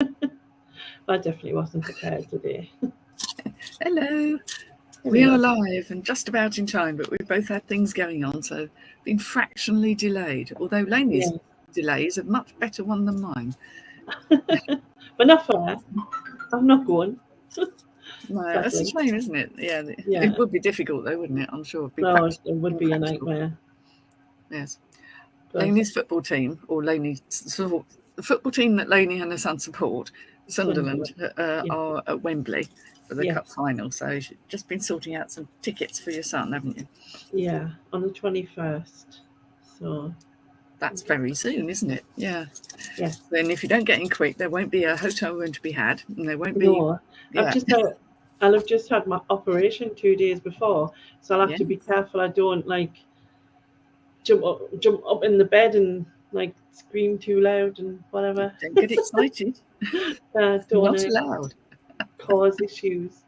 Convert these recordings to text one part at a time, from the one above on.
I definitely wasn't prepared today. Hello. Here We we are are. live and just about in time, but we've both had things going on, so been fractionally delayed. Although Laney's Yeah. delay is a much better one than mine. But not fair. I'm not going. No, that's a Sadly. shame, isn't it? Yeah, Yeah. it would be difficult though, wouldn't it? I'm sure it'd be No, it would be a impractical. nightmare. Yes. But Laney's football team, or Laney's the football team that Laney and her son support, Sunderland, yeah. are at Wembley for the Yes. cup final. So you've just been sorting out some tickets for your son, haven't you? Yeah. On the 21st. So That's very soon, isn't it? Yeah. yes. Then if you don't get in quick, there won't be a hotel room to be had, and there won't be. No. Yeah. I'll have just had my operation 2 days before, so I'll have to be careful I don't like jump up in the bed and like scream too loud and whatever. Don't get excited. Don't Not want to allowed. cause issues.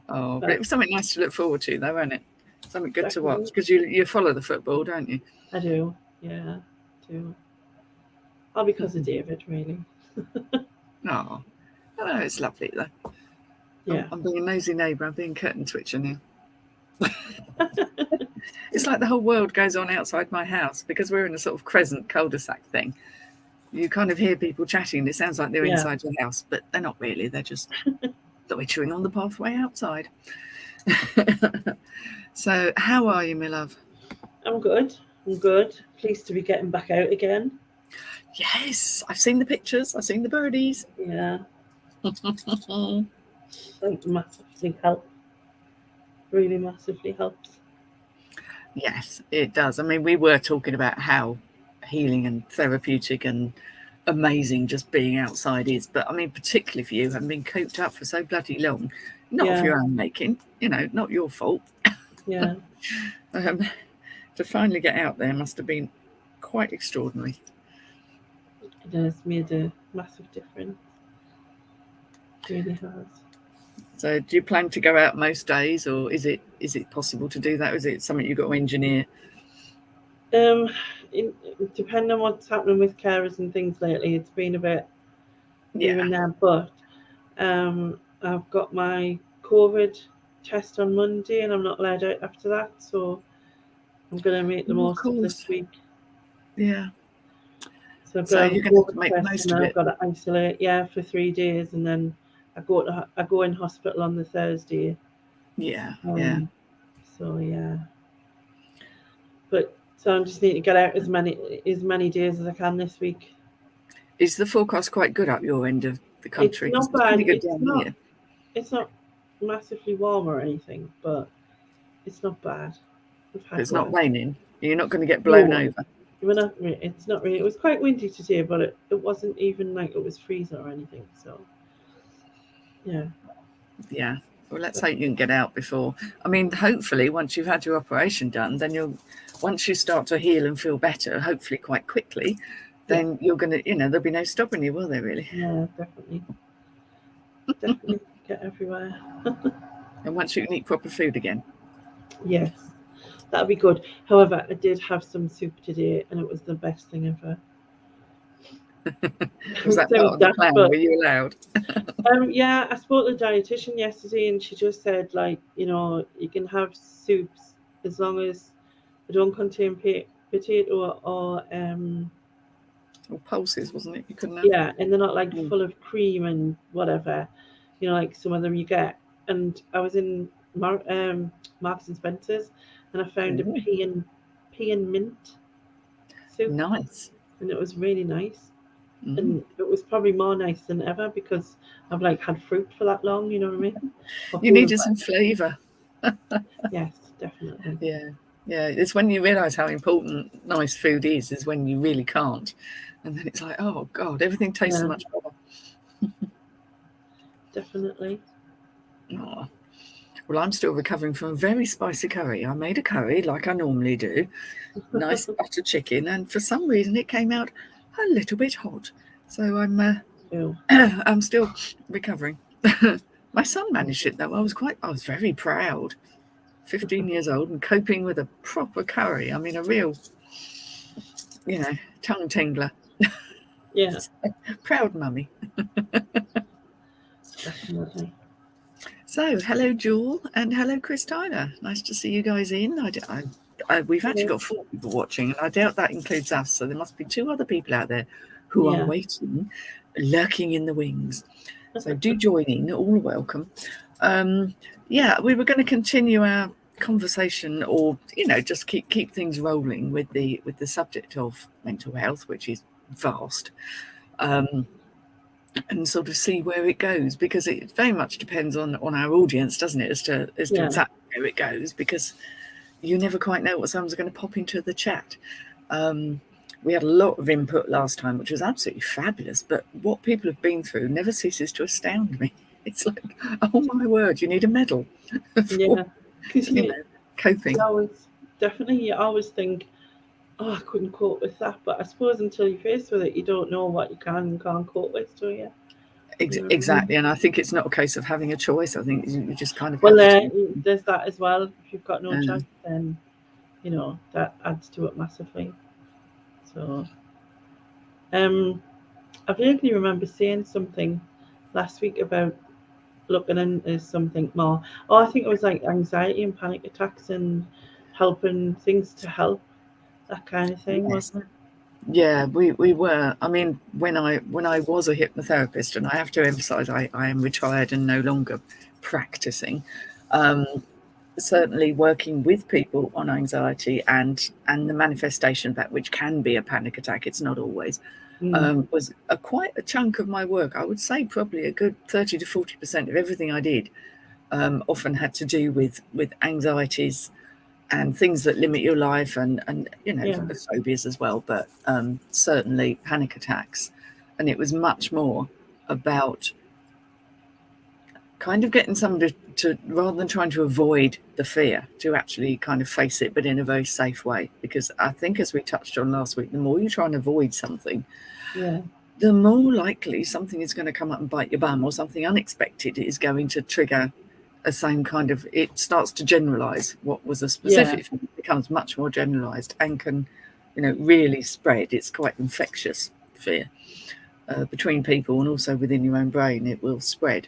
Oh, but it was something nice to look forward to, though, wasn't it? Something good to watch, because you follow the football, don't you? I do, yeah, I do. All because of David, really. Oh, it's lovely, though. Yeah. I'm being a nosy neighbour. I'm being curtain twitcher now. It's like the whole world goes on outside my house, because we're in a sort of crescent cul-de-sac thing. You kind of hear people chatting. It sounds like they're inside your house, but they're not really. They're just loitering on the pathway outside. So, how are you, my love? I'm good. Pleased to be getting back out again. Yes, I've seen the pictures. I've seen the birdies. Yeah. Like massively helps. Really massively helps. Yes, it does. I mean, we were talking about how healing and therapeutic and amazing just being outside is, but I mean, particularly for you, having been cooped up for so bloody long, not of your own making, not your fault. Yeah. To finally get out there must have been quite extraordinary. It has made a massive difference. It really has. So, do you plan to go out most days, or is it possible to do that? Or is it something you've got to engineer? Depending on what's happening with carers and things lately, it's been a bit here and there. But I've got my COVID test on Monday, and I'm not allowed out after that. So I'm going to make the most of this week. Yeah. So I've got you're going to make the most of it. I've got to isolate, for 3 days, and then I go in hospital on the Thursday. Yeah. So yeah. But so I just need to get out as many days as I can this week. Is the forecast quite good up your end of the country? It's not bad. It's not massively warm or anything, but it's not bad. It's not raining. You're not going to get blown over. It's not really. It was quite windy today, but it wasn't even like it was freezing or anything. So yeah. Yeah. Well, let's hope you can get out before. I mean, hopefully, once you've had your operation done, then once you start to heal and feel better, hopefully quite quickly, then you're going to, there'll be no stopping you, will there, really? Yeah, definitely. Definitely get everywhere. And once you can eat proper food again. Yes, that'll be good. However, I did have some soup today, and it was the best thing ever. Was that part of the plan? Were you allowed? Yeah, I spoke to the dietitian yesterday, and she just said, like, you can have soups as long as they don't contain potato or pulses, wasn't it? You couldn't have. Yeah, and they're not like full of cream and whatever, like some of them you get. And I was in Marks and Spencer's, and I found a pea and mint soup. Nice. And it was really nice. Mm-hmm. And it was probably more nice than ever because I've like had fruit for that long, you know what I mean? You needed some flavour. Yes, definitely. Yeah, it's when you realise how important nice food is when you really can't. And then it's like, oh, God, everything tastes so much better. Definitely. Oh. Well, I'm still recovering from a very spicy curry. I made a curry like I normally do, nice butter chicken, and for some reason it came out a little bit hot. So I'm still recovering. My son managed it, though. I was very proud. 15 years old and coping with a proper curry. I mean, a real, tongue tingler. Yeah. Proud mummy. Definitely. So, hello, Jewel, and hello, Chris Tyler. Nice to see you guys in. We've actually got 4 people watching, and I doubt that includes us. So there must be 2 other people out there who are waiting, lurking in the wings. So do join in. All are welcome. We were going to continue our conversation, or just keep things rolling with the subject of mental health, which is vast. And sort of see where it goes, because it very much depends on our audience, doesn't it, as to exactly where it goes, because you never quite know what someone's going to pop into the chat. We had a lot of input last time, which was absolutely fabulous, but what people have been through never ceases to astound me. It's like, oh my word, you need a medal for coping. You always think, oh, I couldn't cope with that, but I suppose until you're faced with it, you don't know what you can and can't cope with, do you? Exactly, and I think it's not a case of having a choice. I think you just kind of there's that as well. If you've got no choice, then that adds to it massively. So I vaguely remember saying something last week about looking into something more. Oh, I think it was like anxiety and panic attacks and helping things to help, that kind of thing, wasn't it? Yeah, we were. I mean, when I was a hypnotherapist, and I have to emphasize, I am retired and no longer practicing. Certainly working with people on anxiety and the manifestation of that, which can be a panic attack, it's not always, was quite a chunk of my work. I would say probably a good 30 to 40% of everything I did often had to do with anxieties and things that limit your life, and phobias as well, but certainly panic attacks. And it was much more about kind of getting somebody to, rather than trying to avoid the fear, to actually kind of face it, but in a very safe way. Because I think, as we touched on last week, the more you try and avoid something, the more likely something is going to come up and bite your bum, or something unexpected is going to trigger a same kind of, it starts to generalize what was a specific thing. It becomes much more generalized and can really spread. It's quite infectious, fear, between people, and also within your own brain. It will spread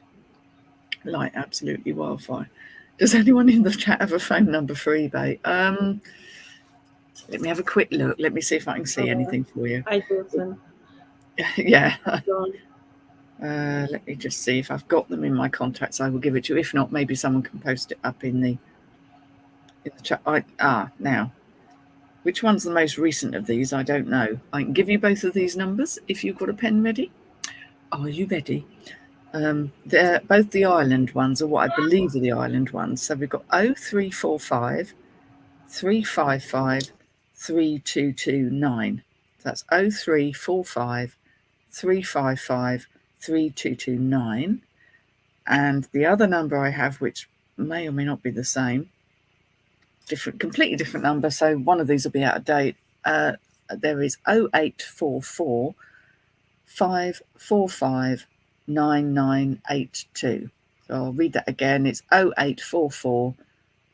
like absolutely wildfire. Does anyone in the chat have a phone number for eBay? Let me have a quick look. Let me see if I can see anything for you. I don't. Yeah. Let me just see if I've got them in my contacts. I will give it to you. If not, maybe someone can post it up in the chat. Now, which one's the most recent of these? I don't know. I can give you both of these numbers if you've got a pen ready. Are you ready? They're both the Ireland ones, or what I believe are the Ireland ones. So we've got 0345 355 3229. That's 0345 355 3229. And the other number I have, which may or may not be the same, completely different number, so one of these will be out of date. There is 0844 545 9982. So I'll read that again. It's 0844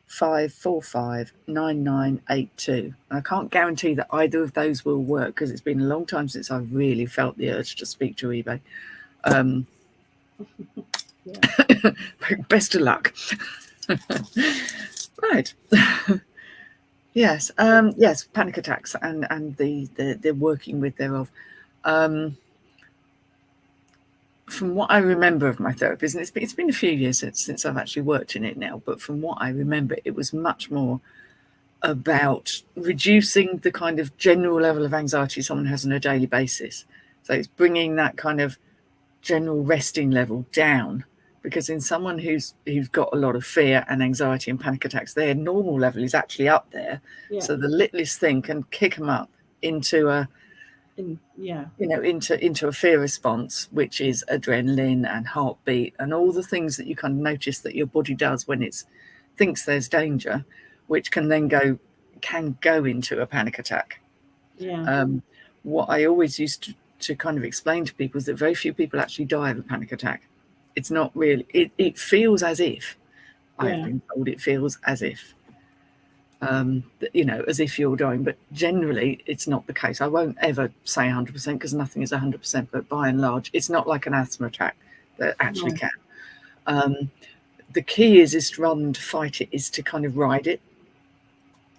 545 9982. I can't guarantee that either of those will work, because it's been a long time since I've really felt the urge to speak to eBay. Best of luck. Right. Yes. Yes, panic attacks and the working with thereof. From what I remember of my therapist, and it's been a few years since I've actually worked in it now, but from what I remember, it was much more about reducing the kind of general level of anxiety someone has on a daily basis. So it's bringing that kind of general resting level down, because in someone who's got a lot of fear and anxiety and panic attacks, their normal level is actually up there. So the littlest thing can kick them up into a into a fear response, which is adrenaline and heartbeat and all the things that you kind of notice that your body does when it thinks there's danger, which can then go into a panic attack. What I always used to kind of explain to people is that very few people actually die of a panic attack. It's not really, it feels as if, I've been told, it feels as if. as if you're dying. But generally, it's not the case. I won't ever say 100% because nothing is 100%. But by and large, it's not like an asthma attack that actually can. The key is rather than to fight it, is to kind of ride it,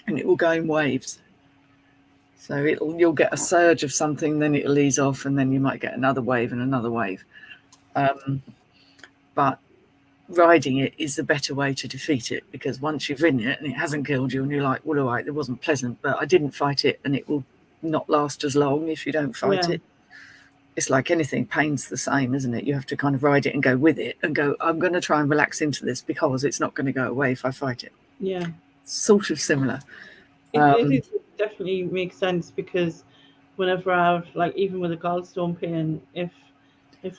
and it will go in waves. So you'll get a surge of something, then it'll ease off, and then you might get another wave and another wave. But riding it is the better way to defeat it, because once you've ridden it and it hasn't killed you, and you're like, well, all right, it wasn't pleasant, but I didn't fight it, and it will not last as long if you don't fight it. It's like anything, pain's the same, isn't it? You have to kind of ride it and go with it and go, I'm going to try and relax into this because it's not going to go away if I fight it. Yeah. Sort of similar. It definitely makes sense, because whenever I've, like, even with a gallstone pain, if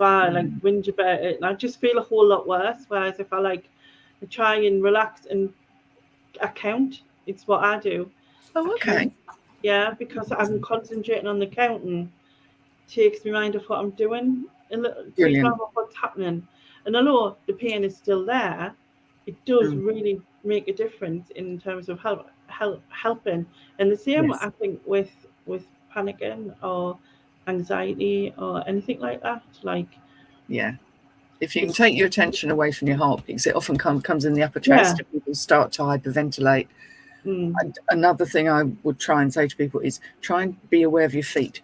I like whinge about it, I just feel a whole lot worse. Whereas if I try and relax and count, it's what I do. Oh, okay. Because I'm concentrating on the counting, takes my mind off what I'm doing, and takes mind off what's happening. And although the pain is still there, it does really make a difference in terms of helping. And the same, I think, with panicking or anxiety or anything like that. If you can take your attention away from your heartbeats, it often comes in the upper chest. And people start to hyperventilate. And another thing I would try and say to people is try and be aware of your feet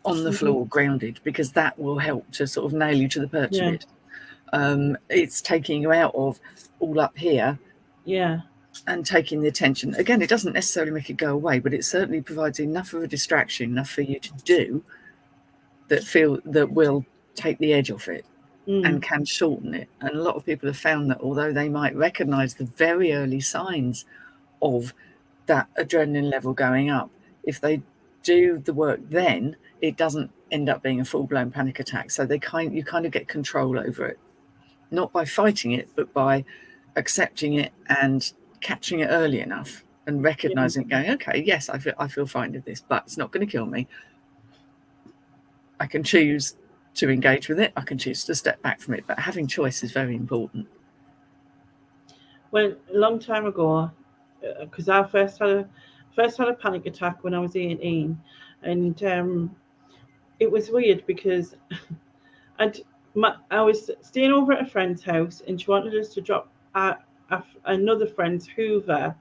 on the floor, grounded, because that will help to sort of nail you to the perch a bit. It's taking you out of all up here, and taking the attention. Again, it doesn't necessarily make it go away, but it certainly provides enough of a distraction, enough for you to do that will take the edge off it and can shorten it. And a lot of people have found that although they might recognize the very early signs of that adrenaline level going up, if they do the work then, it doesn't end up being a full-blown panic attack. So you kind of get control over it, not by fighting it, but by accepting it and catching it early enough and recognizing it, going, okay, yes, I feel fine with this, but it's not going to kill me. I can choose to engage with it. I can choose to step back from it, but having choice is very important. Well, a long time ago, because I first had a panic attack when I was 18, and it was weird because I was staying over at a friend's house, and she wanted us to drop another friend's Hoover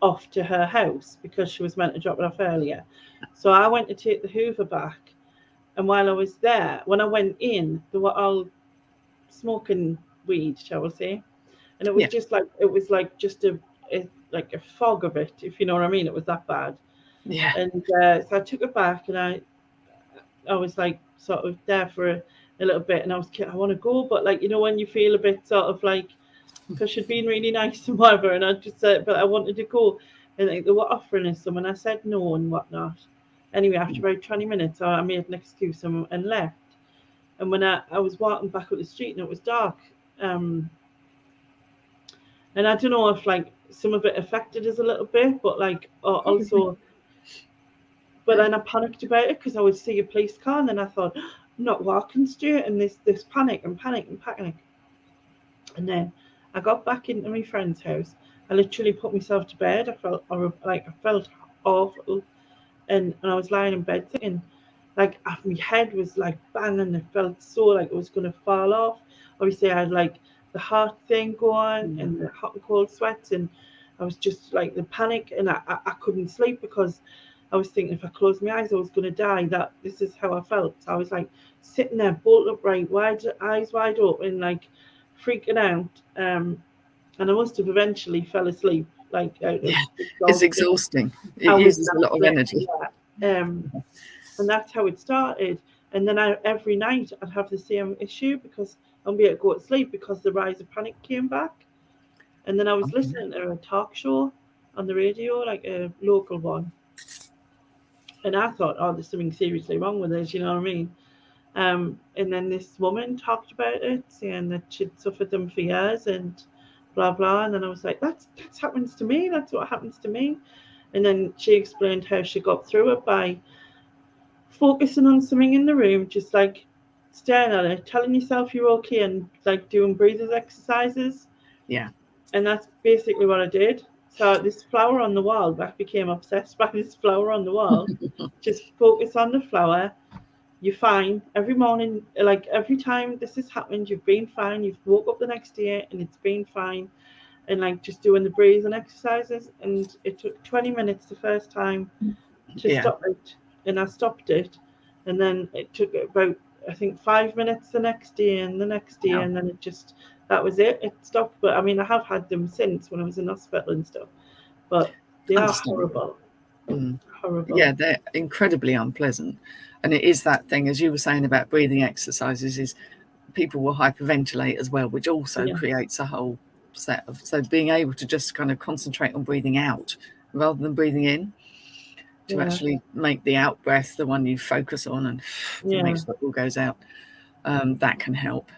off to her house because she was meant to drop it off earlier. So I went to take the Hoover back, and while I was there, when I went in, they were all smoking weed, shall we say, and it was just like just a fog of it, if you know what I mean. It was that bad. And so I took it back, and I was like sort of there for a little bit, and I want to go, but when you feel a bit sort of like, because she'd been really nice and whatever, and I just said, but I wanted to go, and they were offering us some, and I said no and whatnot. Anyway, after about 20 minutes, I made an excuse and left. And when I was walking back up the street, and it was dark, and I don't know if some of it affected us a little bit, but also, but then I panicked about it because I would see a police car, and then I thought, I'm not walking straight, and this panic. And then I got back into my friend's house. I literally put myself to bed. I felt awful, and I was lying in bed thinking, my head was banging. It felt so like it was going to fall off. Obviously, I had the heart thing going and the hot and cold sweats, and I was just the panic, and I couldn't sleep because I was thinking if I closed my eyes I was going to die. That this is how I felt. So I was sitting there bolt upright, eyes wide open, freaking out, and I must have eventually fell asleep. It's exhausting. It uses a lot of energy. And that's how it started. And then every night I'd have the same issue because I wouldn't be able to go to sleep because the rise of panic came back. And then I was listening to a talk show on the radio, a local one. And I thought, oh, there's something seriously wrong with this, you know what I mean? And then this woman talked about it, saying that she'd suffered them for years and blah, blah. And then I was like, that happens to me. That's what happens to me. And then she explained how she got through it by focusing on something in the room, just staring at it, telling yourself you're okay, and doing breathing exercises. Yeah. And that's basically what I did. So this flower on the wall, I became obsessed by this flower on the wall. Just focus on the flower. You're fine. Every morning, like every time this has happened, you've been fine. You've woke up the next day and it's been fine. And like just doing the breathing exercises. And it took 20 minutes the first time to stop it. And I stopped it. And then it took about, I think, 5 minutes the next day and the next day. And then that was it. It stopped. But I mean, I have had them since when I was in hospital and stuff. But they are horrible. Horrible. Yeah, they're incredibly unpleasant. And it is that thing, as you were saying about breathing exercises, is people will hyperventilate as well, which also creates a whole set of, so being able to just kind of concentrate on breathing out rather than breathing in, to actually make the out breath the one you focus on and make sure it all goes out, that can help,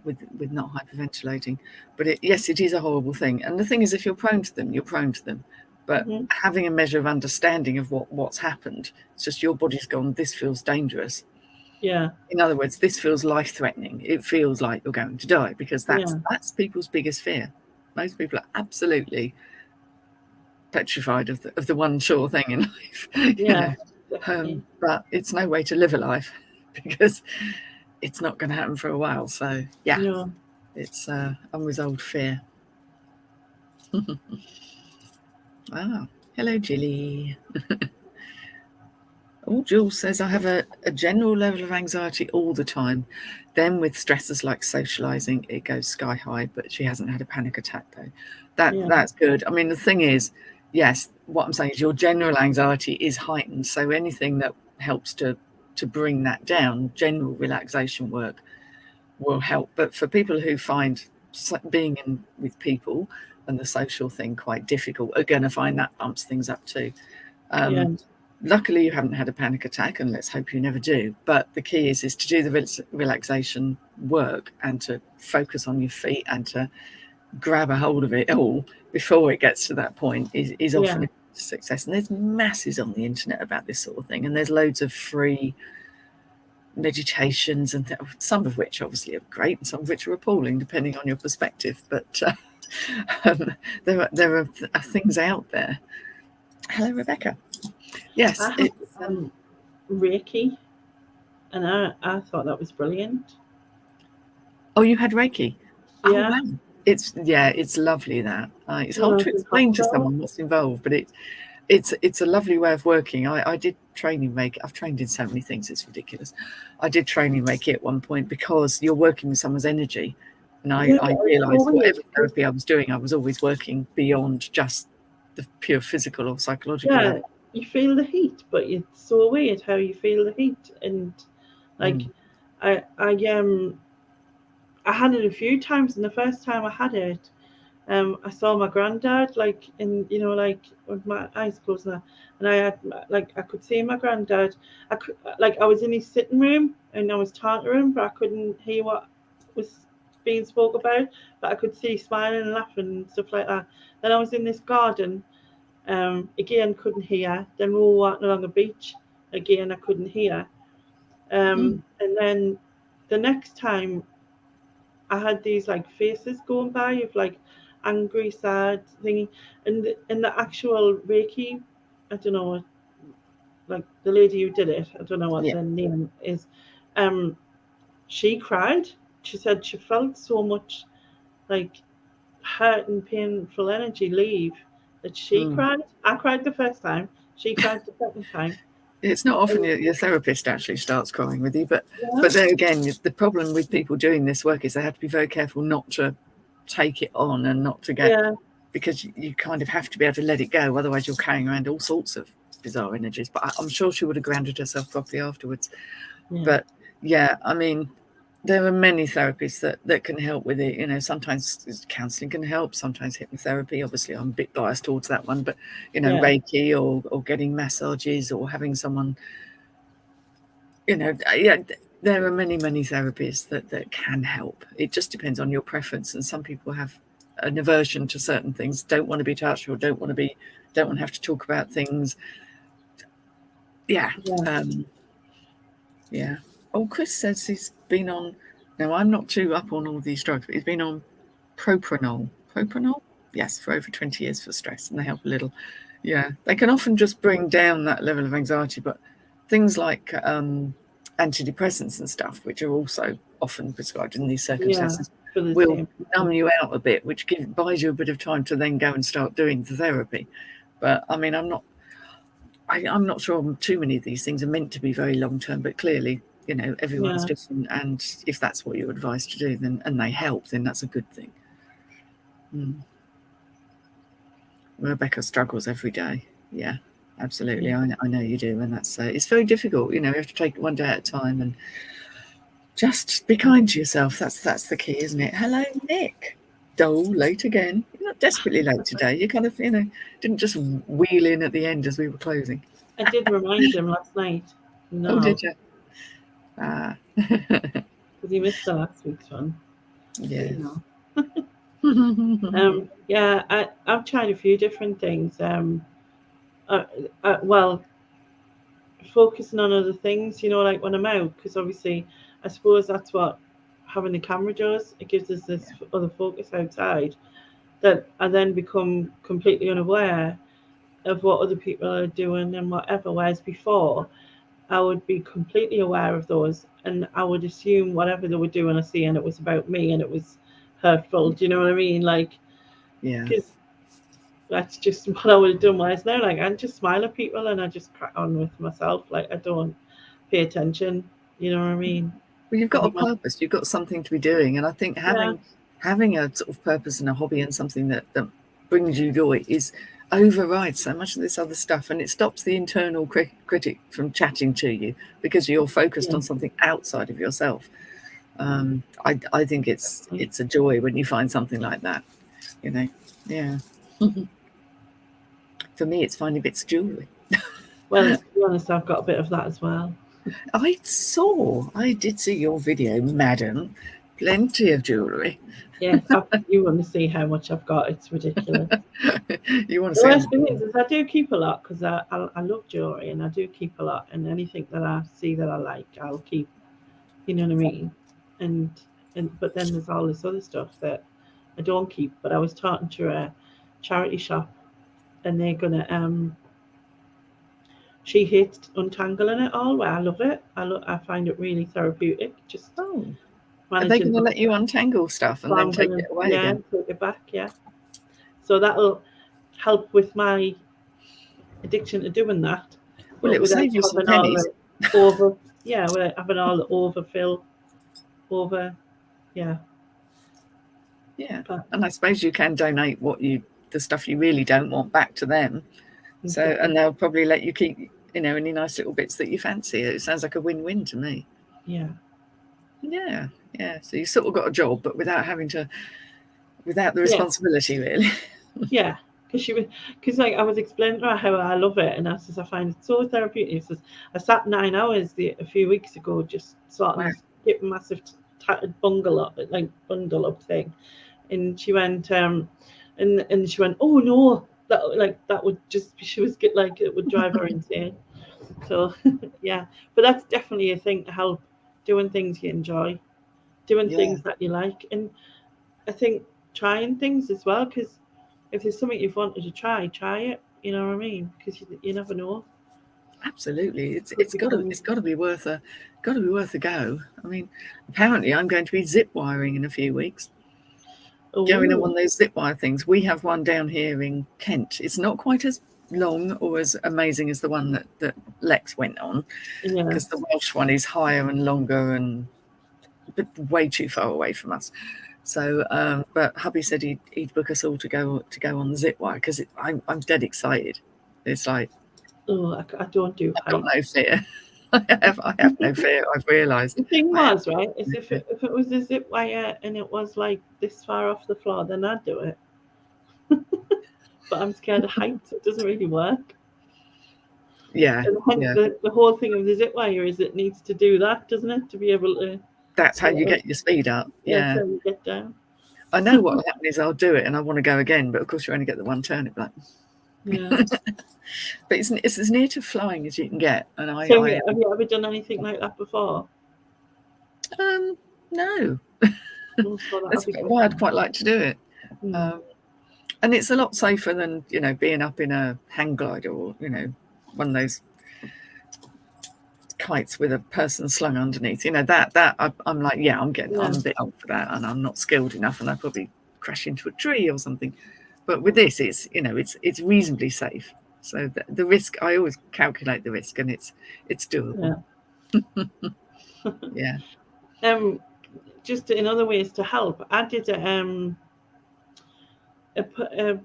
with not hyperventilating. But yes, it is a horrible thing. And the thing is, if you're prone to them, you're prone to them. But having a measure of understanding of what's happened, it's just your body's gone, this feels dangerous. Yeah. In other words, this feels life-threatening. It feels like you're going to die, because that's people's biggest fear. Most people are absolutely petrified of the one sure thing in life. But it's no way to live a life, because it's not going to happen for a while. So it's unresolved fear. Wow. Hello, Jilly. Oh, Jules says, I have a general level of anxiety all the time. Then with stresses like socializing, it goes sky high, but she hasn't had a panic attack though. That's good. I mean, the thing is, yes, what I'm saying is your general anxiety is heightened. So anything that helps to bring that down, general relaxation work will help. But for people who find being in with people and the social thing quite difficult, are going to find that bumps things up too. Luckily, you haven't had a panic attack, and let's hope you never do. But the key is to do the relaxation work and to focus on your feet and to grab a hold of it all before it gets to that point is often a success. And there's masses on the internet about this sort of thing, and there's loads of free meditations, and some of which obviously are great and some of which are appalling depending on your perspective. But there are things out there. Hello, Rebecca. Yes, it's Reiki, and I thought that was brilliant. Oh, you had Reiki? Yeah. Oh, wow. It's lovely that. It's hard to explain to someone what's involved, but it's a lovely way of working. I did training Reiki. I've trained in so many things, it's ridiculous. I did training Reiki at one point because you're working with someone's energy. And I realised whatever therapy I was doing, I was always working beyond just the pure physical or psychological level. You feel the heat, but it's so weird how you feel the heat. And like I had it a few times, and the first time I had it, I saw my granddad, like with my eyes closed now, and I could see my granddad. I was in his sitting room and I was talking to him, but I couldn't hear what was being spoke about, but I could see smiling and laughing and stuff like that. Then I was in this garden, again couldn't hear. Then we were walking along a beach, again I couldn't hear. And then the next time I had these like faces going by of like angry, sad thingy, and the actual Reiki, I don't know, like the lady who did it, I don't know what the name is, she cried. She said she felt so much like hurt and painful energy leave that she cried. I cried the first time, she cried the second time. It's not often your therapist actually starts crying with you, but there again, the problem with people doing this work is they have to be very careful not to take it on and not to get, because you kind of have to be able to let it go, otherwise you're carrying around all sorts of bizarre energies. But I'm sure she would have grounded herself properly afterwards. But I mean, there are many therapies that can help with it. Sometimes counselling can help, sometimes hypnotherapy. Obviously, I'm a bit biased towards that one, but Reiki or getting massages or having someone, there are many, many therapies that can help. It just depends on your preference, and some people have an aversion to certain things, don't want to be touched, or don't want to have to talk about things. Oh, Chris says he's been on. Now, I'm not too up on all these drugs, but he's been on propranolol. yes, for over 20 years for stress, and they help a little. Yeah, they can often just bring down that level of anxiety, but things like antidepressants and stuff, which are also often prescribed in these circumstances, will numb you out a bit, which buys you a bit of time to then go and start doing the therapy. But I mean, I'm not sure too many of these things are meant to be very long term, but clearly, you know, everyone's different, and if that's what you're advised to do, then and they help, then that's a good thing. Rebecca struggles every day. Yeah, absolutely. I know you do, and that's it's very difficult. You know, you have to take it one day at a time and just be kind to yourself. That's the key, isn't it? Hello, Nick. Dole, late again. You're not desperately late today. You kind of, you know, didn't just wheel in at the end as we were closing. I did remind him last night. No. Oh, did you? Because he missed the last week's one. Yeah. You know. Yeah, I've tried a few different things. Well, focusing on other things, you know, like when I'm out, because obviously I suppose that's what having the camera does. It gives us this other focus outside that I then become completely unaware of what other people are doing and whatever, whereas before I would be completely aware of those and I would assume whatever they were doing or seeing, it was about me and it was hurtful. Do you know what I mean? Like, yeah, because that's just what I would have done. Whereas now, like, I just smile at people and I just crack on with myself. Like, I don't pay attention. You know what I mean? Well, you've got a purpose. You've got something to be doing, and I think having a sort of purpose and a hobby and something that brings you joy overrides so much of this other stuff, and it stops the internal critic from chatting to you because you're focused on something outside of yourself. I think it's a joy when you find something like that, you know. Yeah. For me, it's finding bits of jewellery. Well, to be honest, I've got a bit of that as well. I did see your video, madam. Plenty of jewellery. Yeah, you want to see how much I've got. It's ridiculous. You want to see? The worst thing is I do keep a lot because I love jewellery and I do keep a lot, and anything that I see that I like, I'll keep. You know what I mean? And but then there's all this other stuff that I don't keep. But I was talking to a charity shop, and they're gonna she hates untangling it all. Well, I love it. I find it really therapeutic. Just are they going to let you untangle stuff and then take it away again? Take it back. Yeah. So that'll help with my addiction to doing that. Well, it will save you some pennies. Without having all the overfill. Yeah. And I suppose you can donate the stuff you really don't want back to them. So, and they'll probably let you keep, you know, any nice little bits that you fancy. It sounds like a win-win to me. Yeah. So you sort of got a job, but without the responsibility, really. Yeah, because like I was explaining to her how I love it, and I find it so therapeutic. I sat 9 hours a few weeks ago, just sorting a massive tattered bundle up thing, and she went, and she went, oh no. That would just, she was like, it would drive her insane. So yeah, but that's definitely a thing to help, doing things you enjoy, doing things that you like, and I think trying things as well, because if there's something you've wanted to try it. You know what I mean? Because you never know. Absolutely, it's got to be worth a go. I mean, apparently I'm going to be zip wiring in a few weeks. Going on one of those zip wire things. We have one down here in Kent. It's not quite as long or as amazing as the one that Lex went on, because the Welsh one is higher and longer but way too far away from us. So, but hubby said he'd book us all to go on the zip wire, because I'm dead excited. It's like, I don't do. I've got no fear. I have no fear. I've realised. The thing was, right, is if it was a zip wire and it was like this far off the floor, then I'd do it. But I'm scared of heights. It doesn't really work. Yeah. The whole thing of the zip wire is it needs to do that, doesn't it, to be able to. That's how you get your speed up. Yeah. That's how you get down. I know what will happen is I'll do it and I want to go again, but of course you only get the one turn. It's like. Yeah. But it's as near to flying as you can get. And have you ever done anything like that before? No. That's why I'd quite like to do it. And it's a lot safer than, being up in a hang glider or, one of those kites with a person slung underneath. I'm like, I'm a bit old for that, and I'm not skilled enough, and I probably crash into a tree or something. But with this, it's it's reasonably safe. So the risk, I always calculate the risk, and it's doable. Yeah. Just in other ways to help, I did a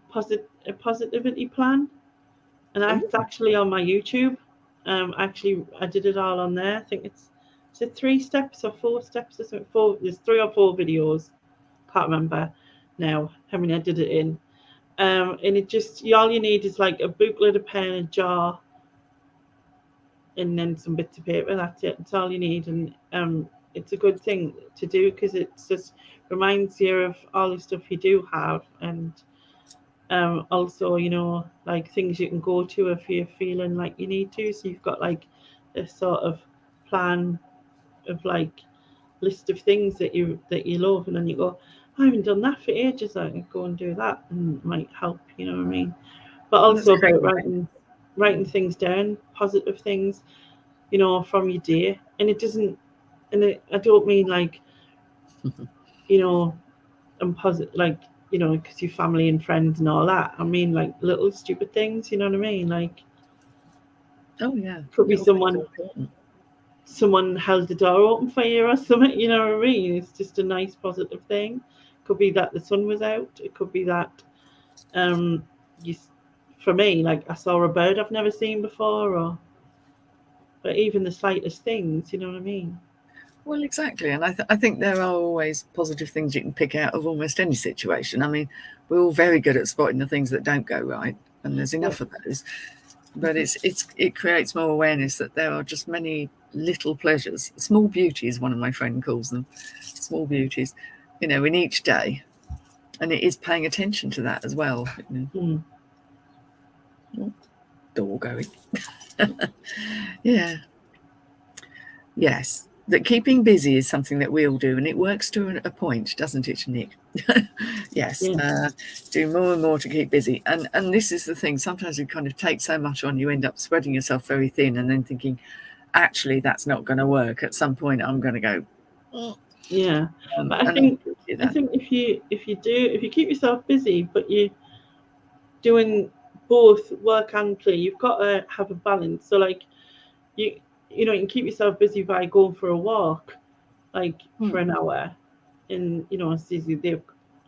positivity plan, and that's actually on my YouTube. Actually, I did it all on there. I think it's 3 steps or 4 steps or something. There's 3 or 4 videos. Can't remember now how many I did it in. And it just, all you need is like a booklet, a pen, a jar, and then some bits of paper. That's it. That's all you need. And it's a good thing to do because it just reminds you of all the stuff you do have, and also, like things you can go to if you're feeling like you need to. So you've got like a sort of plan of like list of things that you love, and then you go, I haven't done that for ages, I can go and do that, and it might help, you know what I mean? But also about writing things down, positive things, from your day. And it doesn't, I don't mean like, and positive, like, because your family and friends and all that. I mean like little stupid things, you know what I mean? Like, oh yeah, could be someone held the door open for you or something, you know what I mean? It's just a nice positive thing. Could be that the sun was out. It could be that for me, like I saw a bird I've never seen before, but even the slightest things, you know what I mean? Well, exactly. And I think there are always positive things you can pick out of almost any situation. I mean, we're all very good at spotting the things that don't go right, and there's enough of those. But it creates more awareness that there are just many little pleasures, small beauties, one of my friends calls them, small beauties, in each day. And it is paying attention to that as well. Door going. Yeah. Yes. That keeping busy is something that we all do, and it works to a point, doesn't it, Nick? Yes. Do more and more to keep busy. And this is the thing. Sometimes you kind of take so much on, you end up spreading yourself very thin, and then thinking, actually, that's not going to work. At some point, I'm going to go. Yeah. But I think if you keep yourself busy, but you're doing both work and play, you've got to have a balance. So like you can keep yourself busy by going for a walk, like for an hour. And Susie, they've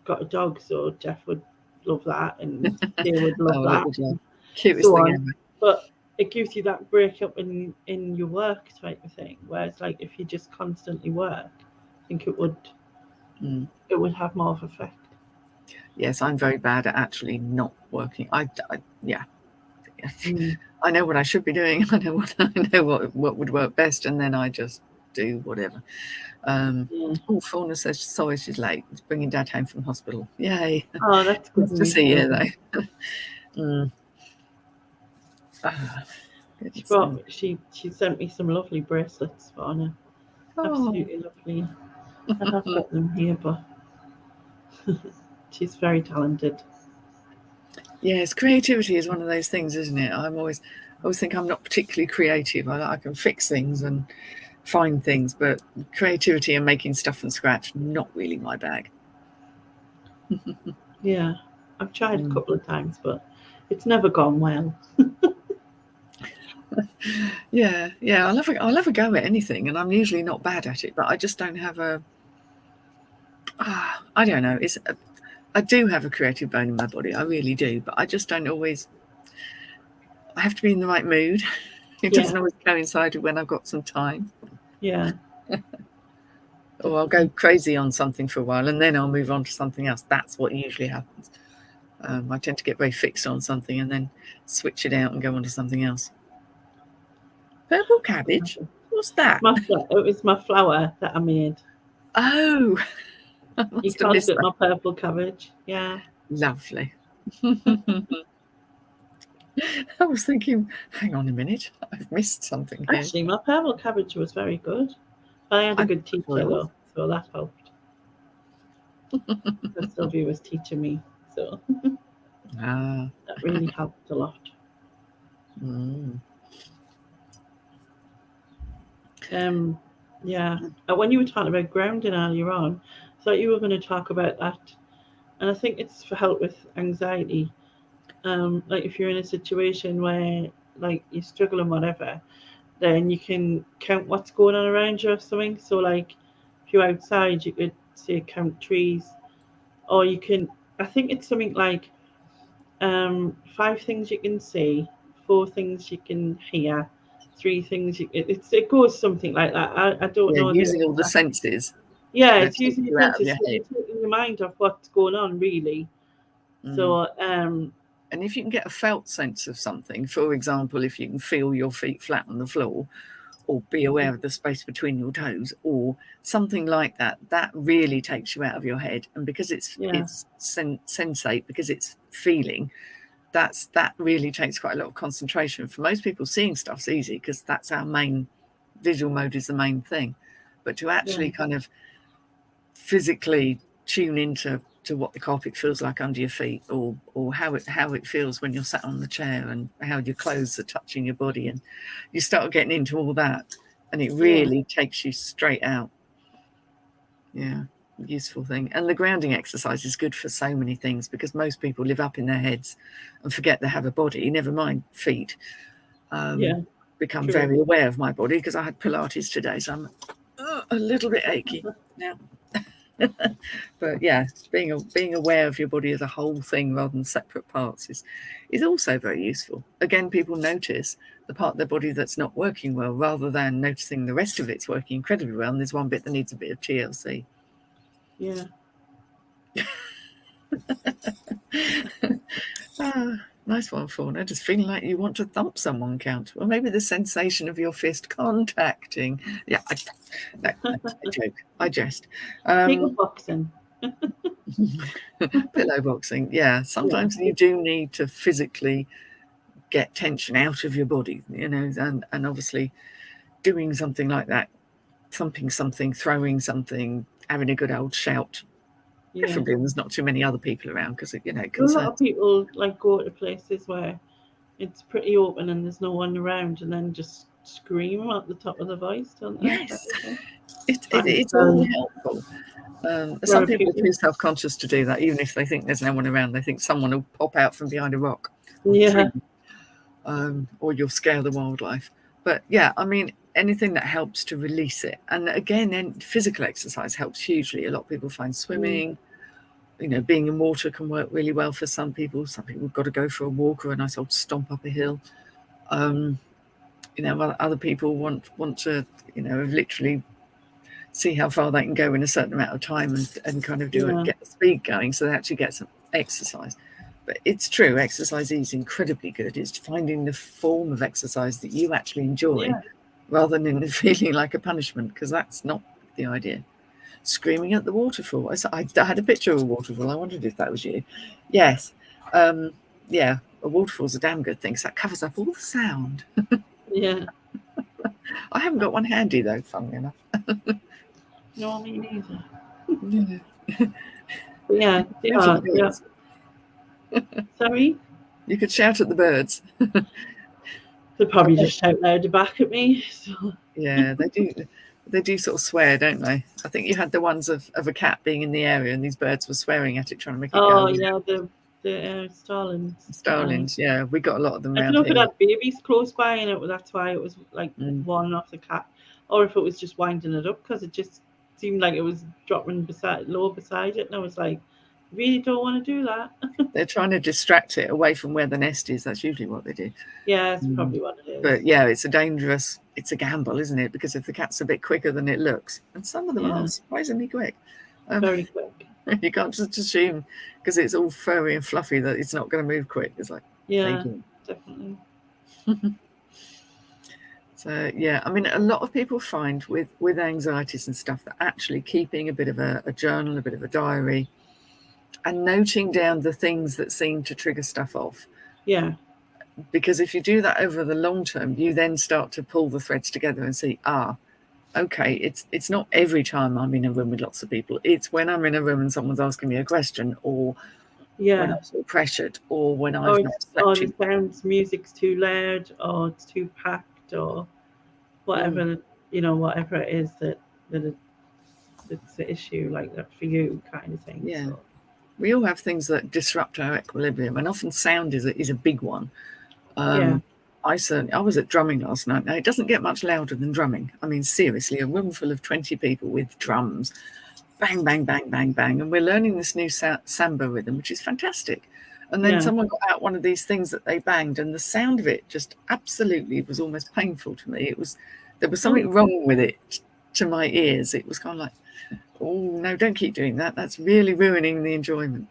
got a dog, so Jeff would love that, and they would love that. Cutest thing ever. But it gives you that break up in your work type of thing. Whereas like if you just constantly work, I think it would have more of an effect. Yes, I'm very bad at actually not working. I know what I should be doing. I know what would work best, and then I just do whatever. Fauna says sorry she's late. It's bringing Dad home from hospital. Yay! Oh, that's good to see you though. She sent me some lovely bracelets, Fauna. Absolutely lovely. I have got them here, but she's very talented. Yes, creativity is one of those things, isn't it? I always think I'm not particularly creative. I can fix things and find things, but creativity and making stuff from scratch, not really my bag. Yeah, I've tried a couple of times, but it's never gone well. Yeah, I'll have a go at anything, and I'm usually not bad at it, but I just don't have I don't know. I do have a creative bone in my body, I really do, but I just don't always. I have to be in the right mood. It doesn't always coincide with when I've got some time. Yeah. Or I'll go crazy on something for a while, and then I'll move on to something else. That's what usually happens. I tend to get very fixed on something and then switch it out and go on to something else. Purple cabbage? What's that? It was my flower that I made. Oh, you called it my purple cabbage. Yeah. Lovely. I was thinking, hang on a minute, I've missed something here. Actually, my purple cabbage was very good. I had a good teacher though, so that helped. Sylvia was teaching me, so. Ah. That really helped a lot. Mm. Yeah. When you were talking about grounding earlier on, I thought you were going to talk about that, and I think it's for help with anxiety. Like if you're in a situation where like you struggle and whatever, then you can count what's going on around you or something. So like if you're outside, you could say count trees, or you can. I think it's something like 5 things you can see, 4 things you can hear, 3 things it goes something like that. I don't Yeah, know the using all the exact. senses Yeah, that it's take using your you out of senses, your so head. you're taking your mind off what's going on really. Mm. So And if you can get a felt sense of something, for example, if you can feel your feet flat on the floor, or be aware of the space between your toes, or something like that, that really takes you out of your head. And because it's yeah, sensate, because it's feeling, that really takes quite a lot of concentration. For most people, seeing stuff's easy because that's our main visual mode, is the main thing. But to actually yeah, kind of physically tune into what the carpet feels like under your feet, or how it feels when you're sat on the chair, and how your clothes are touching your body, and you start getting into all that, and it really takes you straight out. Yeah, useful thing. And the grounding exercise is good for so many things, because most people live up in their heads and forget they have a body, never mind feet. yeah, Become true. very aware of my body because I had Pilates today, so I'm a little bit achy now. But yeah, being aware of your body as a whole thing rather than separate parts is also very useful. Again, people notice the part of their body that's not working well, rather than noticing the rest of it's working incredibly well, and there's one bit that needs a bit of TLC. Yeah. Nice one, Fauna. Just feeling like you want to thump someone, Count. Or maybe the sensation of your fist contacting. Yeah, I joke. I jest. Legal boxing. Pillow boxing. Yeah, sometimes you do need to physically get tension out of your body, and obviously doing something like that, thumping something, throwing something, having a good old shout. Preferably there's not too many other people around, because it A concerns. lot of people like go to places where it's pretty open and there's no one around, and then just scream at the top of the voice, don't they? Yes, it's all helpful. Some people are too self-conscious to do that, even if they think there's no one around. They think someone will pop out from behind a rock or a tree, or you'll scare the wildlife. But yeah, I mean, anything that helps to release it. And again, physical exercise helps hugely. A lot of people find swimming, being in water can work really well for some people. Some people have got to go for a walk or a nice old stomp up a hill. Other people want to, literally see how far they can go in a certain amount of time, and kind of get the speed going, so they actually get some exercise. But it's true, exercise is incredibly good. It's finding the form of exercise that you actually enjoy, rather than feeling like a punishment, because that's not the idea. Screaming at the waterfall. I had a picture of a waterfall. I wondered if that was you. Yes. Yeah, a waterfall's a damn good thing, so that covers up all the sound. Yeah. I haven't got one handy, though, funnily enough. No, me neither. Yeah. Sorry? You could shout at the birds. They'll probably just shout louder back at me. So. Yeah, they do. They do sort of swear, don't they? I think you had the ones of a cat being in the area, and these birds were swearing at it, trying to make it go. Oh, yeah, the starlings. Starlings, yeah. We got a lot of them I don't around know if here. it had babies close by, and that's why it was like one off the cat, or if it was just winding it up, because it just seemed like it was dropping low beside it, and I was like, really don't want to do that. They're trying to distract it away from where the nest is. That's usually what they do. Yeah, it's probably what it is. But yeah, it's a gamble, isn't it? Because if the cat's a bit quicker than it looks, and some of them are surprisingly quick. Very quick. You can't just assume because it's all furry and fluffy that it's not going to move quick. It's like, definitely. So yeah, I mean, a lot of people find with anxieties and stuff that actually keeping a bit of a journal, a bit of a diary, and noting down the things that seem to trigger stuff off. Yeah. Because if you do that over the long term, you then start to pull the threads together and see, okay, it's not every time I'm in a room with lots of people. It's when I'm in a room and someone's asking me a question, or when Yeah. I feel pressured or when Or I've not it's slept or too the well. sounds music's too loud or it's too packed or Mm, whatever, whatever it is that it's the issue like that for you kind of thing. yeah. So We all have things that disrupt our equilibrium, and often sound is a big one. yeah. I was at drumming last night. Now, it doesn't get much louder than drumming. I mean, seriously, a room full of 20 people with drums, bang, bang, bang, bang, bang, and we're learning this new samba rhythm, which is fantastic. And then Yeah. someone got out one of these things that they banged, and the sound of it just absolutely was almost painful to me. There was something wrong with it to my ears. It was kind of like, oh no, don't keep doing that. That's really ruining the enjoyment.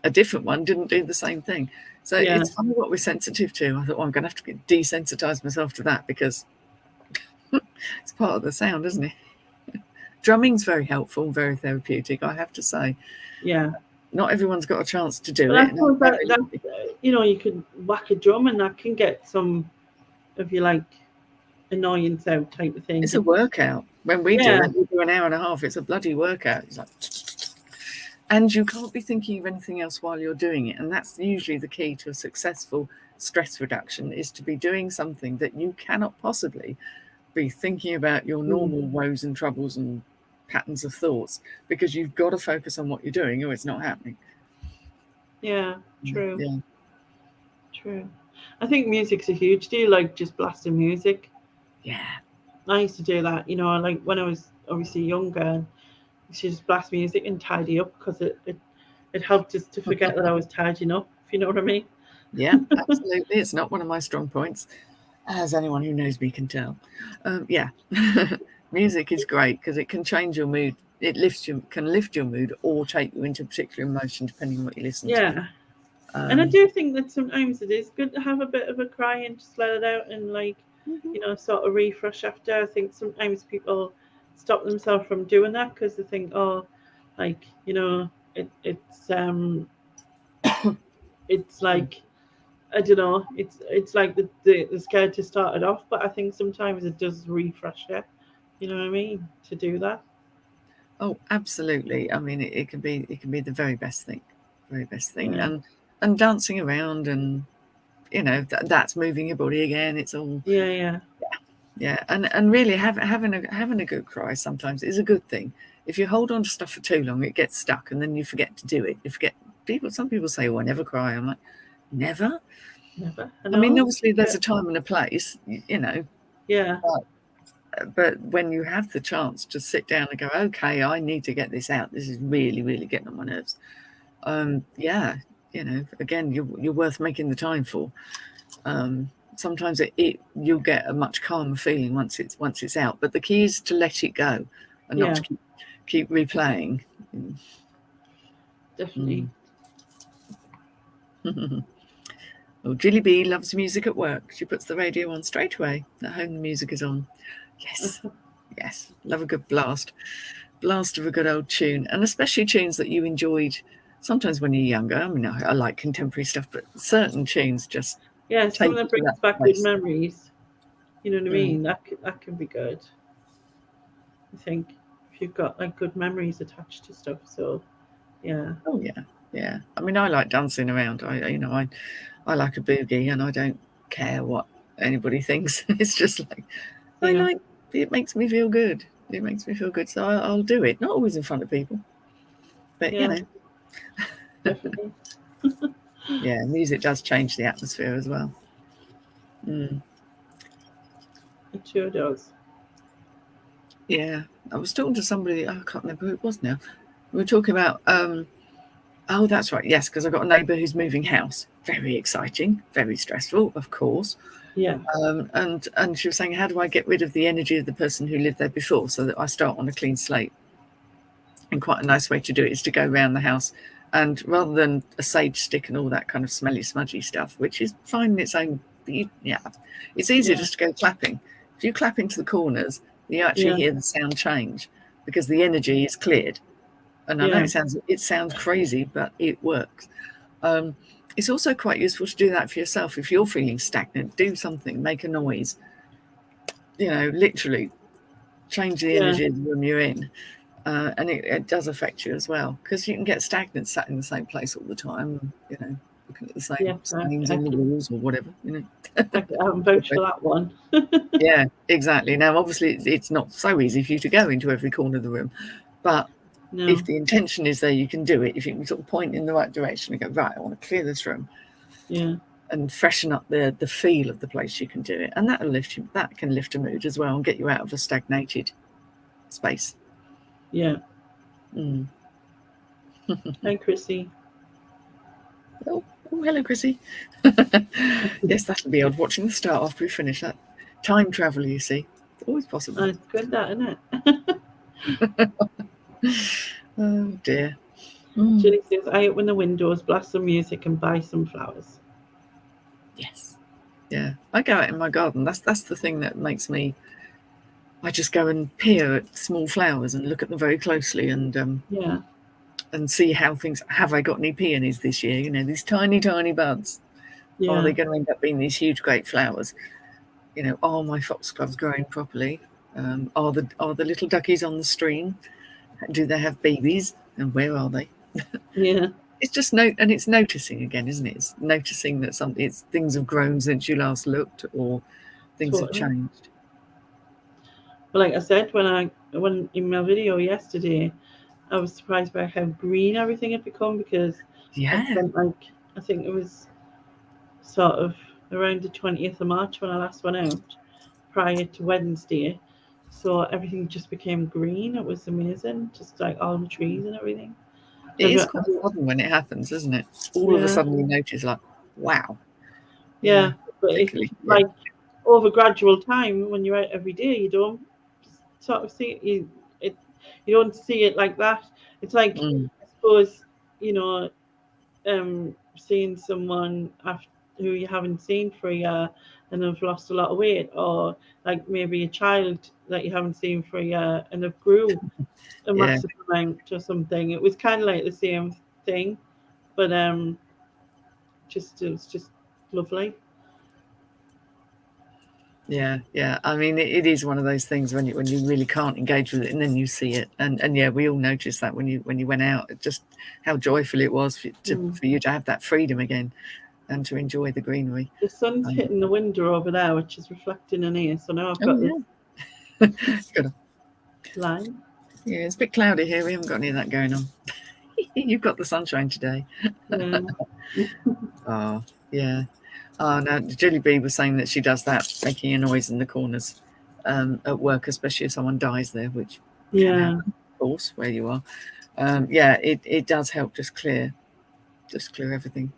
A different one didn't do the same thing. So Yeah. it's funny what we're sensitive to. I thought, well, I'm going to have to desensitize myself to that because it's part of the sound, isn't it? Drumming's very helpful, very therapeutic, I have to say. Yeah. Not everyone's got a chance to do But I it. And suppose that you could whack a drum and that can get some of your like annoyance out type of thing. it's a workout. When we do Yeah. it, we do an hour and a half. It's a bloody workout. It's like, and you can't be thinking of anything else while you're doing it. And that's usually the key to a successful stress reduction, is to be doing something that you cannot possibly be thinking about your normal woes and troubles and patterns of thoughts, because you've got to focus on what you're doing or it's not happening. Yeah. True. Yeah. True. I think music's a huge deal, like just blasting music. Yeah. I used to do that, like when I was obviously younger, and I used to just blast music and tidy up because it helped us to forget that I was tidying up, if you know what I mean. Yeah, absolutely. It's not one of my strong points, as anyone who knows me can tell. Yeah. Music is great because it can change your mood. It can lift your mood or take you into a particular emotion depending on what you listen to. Yeah. And I do think that sometimes it is good to have a bit of a cry and just let it out and sort of refresh after. I think sometimes people stop themselves from doing that because they think, oh, like it's like I don't know, it's like the scared to start it off, but I think sometimes it does refresh you. You know what I mean? To do that. Oh, absolutely. I mean, it can be the very best thing, Yeah. and dancing around, and that's moving your body again. It's all Yeah. and really having a good cry sometimes is a good thing. If you hold on to stuff for too long, it gets stuck, and then you forget to do it. You forget. Some people say, "Oh, I never cry." I'm like, never. Never. I mean, obviously, there's a time and a place, Yeah. But when you have the chance to sit down and go, okay, I need to get this out. This is really, really getting on my nerves. Yeah, again, you're worth making the time for. Sometimes you'll get a much calmer feeling once it's out. But the key is to let it go and not to keep replaying. Definitely. Well, Jilly B loves music at work. She puts the radio on straight away. At home, the music is on. Yes, love a good blast of a good old tune, and especially tunes that you enjoyed sometimes when you're younger. I mean, I like contemporary stuff, but certain tunes just something that brings back good memories. You know what I mean? That can be good. I think if you've got like good memories attached to stuff. So yeah. Oh yeah. I mean, I like dancing around. I like a boogie, and I don't care what anybody thinks. It's just like it makes me feel good. It makes me feel good, so I'll do it. Not always in front of people, but definitely. Yeah, music does change the atmosphere as well. It sure does. Yeah, I was talking to somebody. I can't remember who it was now. We were talking about. Oh, that's right. Yes, because I've got a neighbour who's moving house. Very exciting, very stressful, of course. Yeah. And she was saying, how do I get rid of the energy of the person who lived there before so that I start on a clean slate? And quite a nice way to do it is to go around the house, and rather than a sage stick and all that kind of smelly, smudgy stuff, which is fine in its own, it's easier just to go clapping. If you clap into the corners, you actually hear the sound change because the energy is cleared. And I know it sounds crazy, but it works. It's also quite useful to do that for yourself. If you're feeling stagnant, do something, make a noise. Literally change the energy of the room you're in. And it does affect you as well, because you can get stagnant sat in the same place all the time, looking at the same stains on the walls or whatever, I haven't vouched for that one. Yeah, exactly. Now, obviously, it's not so easy for you to go into every corner of the room, but if the intention is there, you can do it. If you can sort of point in the right direction and go, right, I want to clear this room, and freshen up the feel of the place, you can do it, and that can lift a mood as well and get you out of a stagnated space. Yeah. Mm. Hi, Chrissy. Oh, hello, Chrissy. Yes, that'll be odd watching the start after we finish that. Time travel, you see. It's always possible. It's good, that, isn't it? Oh, dear. Ginny says, I open the windows, blast some music, and buy some flowers. Yes. Yeah. I go out in my garden. That's the thing that makes me... I just go and peer at small flowers and look at them very closely and see how things... Have I got any peonies this year? These tiny, tiny buds. Yeah. Are they going to end up being these huge, great flowers? Are my foxgloves growing properly? Are the little duckies on the stream? Do they have babies? And where are they? Yeah. It's just and it's noticing again, isn't it? It's noticing that things have grown since you last looked, or things have changed. Well, like I said, when in my video yesterday, I was surprised by how green everything had become, because I spent I think it was sort of around the 20th of March when I last went out, prior to Wednesday. So everything just became green. It was amazing, just like all the trees and everything. It is quite sudden when it happens, isn't it? All of a sudden you notice, like, wow. Yeah, but it's like over gradual time, when you're out every day, you don't sort of see it. You don't see it like that. It's like, I suppose, seeing someone who you haven't seen for a year and have lost a lot of weight, or like maybe a child that you haven't seen for a year and have grew a massive amount or something. It was kind of like the same thing, but it was just lovely. Yeah. I mean, it is one of those things when you really can't engage with it, and then you see it, and yeah, we all noticed that when you went out, just how joyful it was for you to have that freedom again and to enjoy the greenery. The sun's hitting the window over there, which is reflecting in here, so now I've got this Good line. Yeah, it's a bit cloudy here. We haven't got any of that going on. You've got the sunshine today. Yeah. Oh, yeah. Oh, no, Julie B was saying that she does that, making a noise in the corners at work, especially if someone dies there, which can happen, of course, where you are. It does help just clear everything.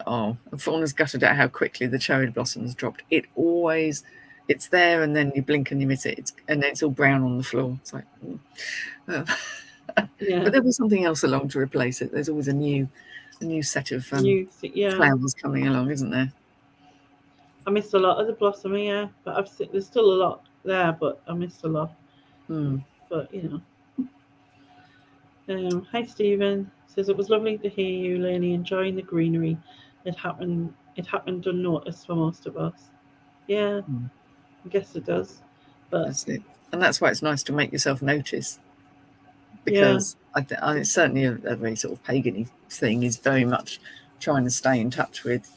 Oh, and Fauna's gutted at how quickly the cherry blossoms dropped. It's there, and then you blink and you miss it, and then it's all brown on the floor. It's like, but there'll be something else along to replace it. There's always a new set of flowers coming along, isn't there? I missed a lot of the blossoming, but there's still a lot there, but I missed a lot. But hi Stephen, says it was lovely to hear you, Lainey, enjoying the greenery. It happened unnoticed for most of us. Yeah, I guess it does. But that's it, and that's why it's nice to make yourself notice. Because it's certainly a very sort of pagan-y thing, is very much trying to stay in touch with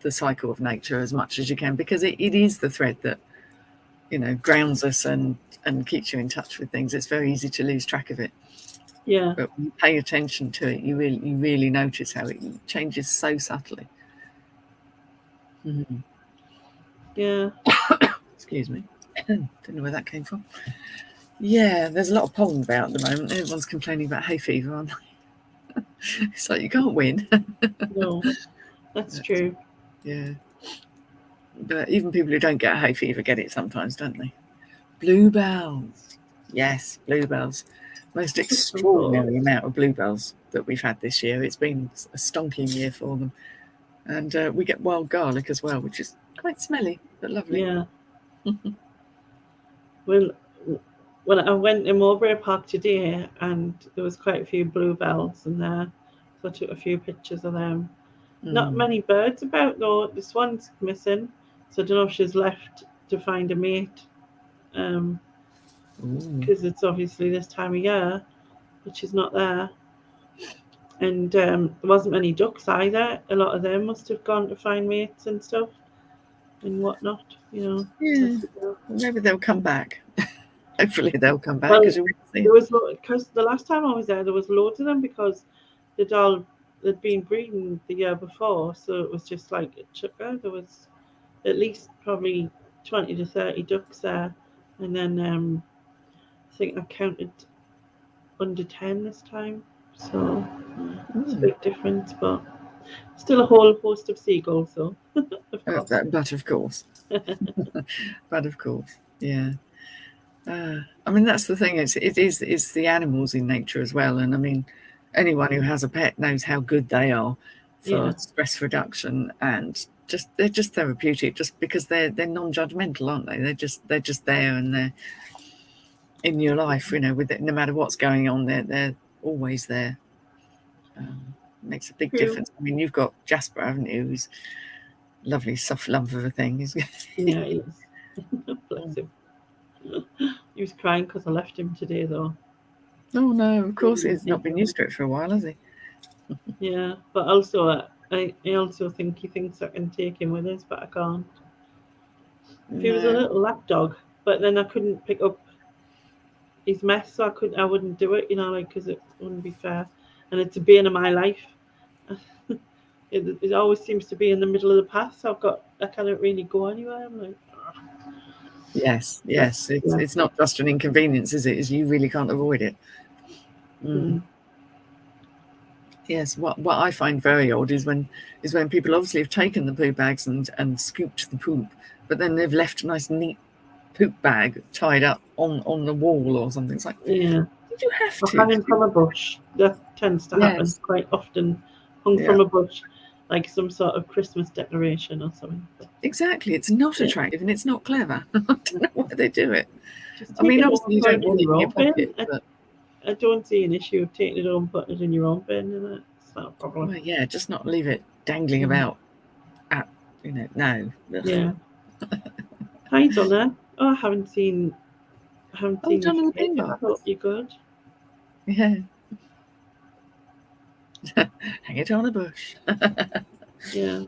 the cycle of nature as much as you can, because it is the thread that grounds us and keeps you in touch with things. It's very easy to lose track of it. Yeah. But when you pay attention to it, you really notice how it changes so subtly. Mm-hmm. Yeah. Excuse me. Don't know where that came from. Yeah, there's a lot of pollen about at the moment. Everyone's complaining about hay fever, aren't they? It's like you can't win. No, that's true. Yeah. But even people who don't get hay fever get it sometimes, don't they? Bluebells. Yes, bluebells. Most extraordinary amount of bluebells that we've had this year. It's been a stonking year for them. And we get wild garlic as well, which is quite smelly, but lovely. Yeah. Well, when I went in Mulberry Park today, and there was quite a few bluebells in there, so I took a few pictures of them. Not many birds about though. This one's missing, so I don't know if she's left to find a mate. because it's obviously this time of year, which is not there. And there wasn't many ducks either. A lot of them must have gone to find mates and stuff and whatnot, Yeah, maybe they'll come back. Hopefully they'll come back, because because the last time I was there was loads of them, because the doll had been breeding the year before, so it was just like a chucker. There was at least probably 20 to 30 ducks there, and then I think I counted under 10 this time, so it's a big difference, but still a whole host of seagulls, though. But of course. But of course, yeah. I mean, that's the thing. It's the animals in nature as well. And I mean, anyone who has a pet knows how good they are for stress reduction, and they're just therapeutic, just because they're non-judgmental, aren't they? They're just there, and they're in your life, with it, no matter what's going on. They're always there. Makes a big difference. I mean, you've got Jasper, haven't you? Who's lovely, soft lump of a thing. Yeah, he is. Bless him. He was crying because I left him today, though. Oh no, of course he's not been used to it for a while, has he? Yeah, but also I also think he thinks I can take him with us, but I can't. If he was a little lap dog, but then I couldn't pick up his mess, so I wouldn't do it, because it wouldn't be fair, and it's a bane of my life. It always seems to be in the middle of the path, so I can't really go anywhere. I'm like, yes, it's not just an inconvenience, is it? Is you really can't avoid it. Yes, what I find very odd is when people obviously have taken the poo bags and scooped the poop, but then they've left a nice neat poop bag tied up on the wall or something. It's like, did you have to? Hanging from a bush. That tends to happen quite often. Hung from a bush, like some sort of Christmas decoration or something. Exactly, it's not attractive and it's not clever. I don't know why they do it. I mean, obviously you don't want it in your pocket, but I don't see an issue of taking it home, putting it in your own bin, and it's not a problem. Well, yeah, just not leave it dangling about. No. Yeah. Hi, Donna. Oh, I haven't seen Donna you. the bin box. I hope you're good. Yeah. Hang it on a bush. Yeah.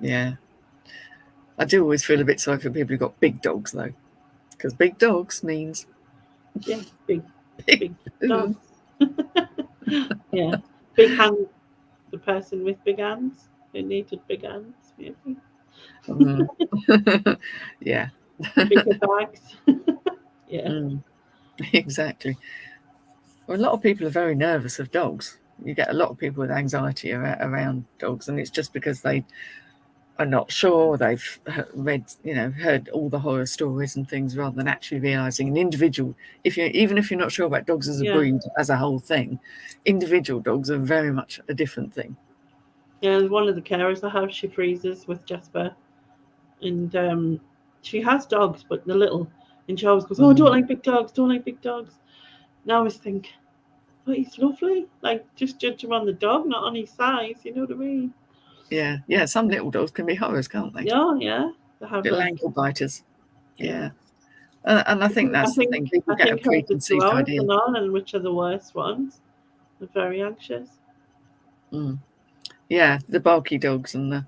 Yeah. I do always feel a bit sorry for people who've got big dogs, though, because big dogs means big dogs. Yeah, big hands. The person with big hands who needed big hands, maybe. Yeah. Bigger bags. Yeah. Exactly. Well, a lot of people are very nervous of dogs. You get a lot of people with anxiety around dogs, and it's just because they are not sure. They've heard all the horror stories and things, rather than actually realizing an individual. Even if you're not sure about dogs as a breed, as a whole thing, individual dogs are very much a different thing. Yeah, one of the carers I have, she freezes with Jasper, and she has dogs, but they're little, and she always goes, "Oh, I don't like big dogs. Don't like big dogs." Now I always think, but he's lovely. Like, just judge him on the dog, not on his size. You know what I mean? Yeah. Some little dogs can be horrors, can't they? Yeah. They have little ankle biters. Yeah. And I think that's the thing. People get a preconceived idea. And which are the worst ones? They're very anxious. Yeah, the bulky dogs and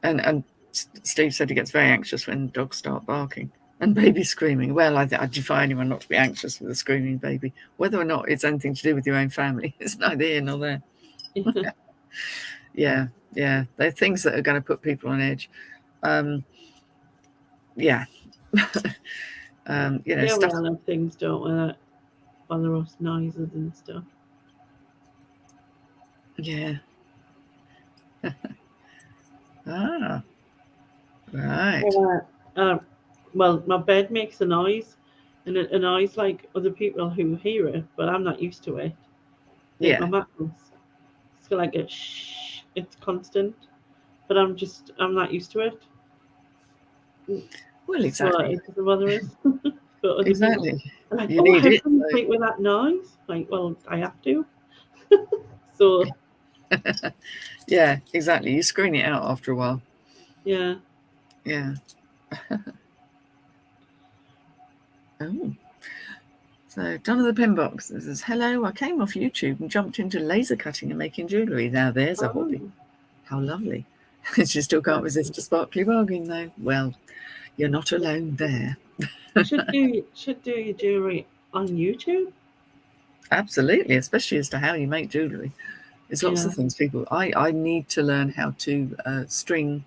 and Steve said he gets very anxious when dogs start barking and babies screaming. Well, I defy anyone not to be anxious with a screaming baby, whether or not it's anything to do with your own family. It's neither here nor there. Yeah, they're things that are going to put people on edge. Yeah. Stuff. We all have things, don't we, that bother us, noises and stuff. Yeah. Right. Well, my bed makes a noise, and it annoys like other people who hear it, but I'm not used to it. Like my mattress, it's like a shh. It's constant, but I'm not used to it. Well, exactly. So it doesn't bother us. But other exactly. people are like, you need it. Like, with that noise. Like, well, I have to. So. Yeah, exactly. You screen it out after a while. Yeah. Yeah. Oh. So Jonathan Pinbox says, hello, I came off YouTube and jumped into laser cutting and making jewellery. Now there's a hobby. How lovely. She still can't resist a sparkly bargain though. Well, you're not alone there. should do your jewellery on YouTube. Absolutely, especially as to how you make jewellery. There's lots of things people... I need to learn how to string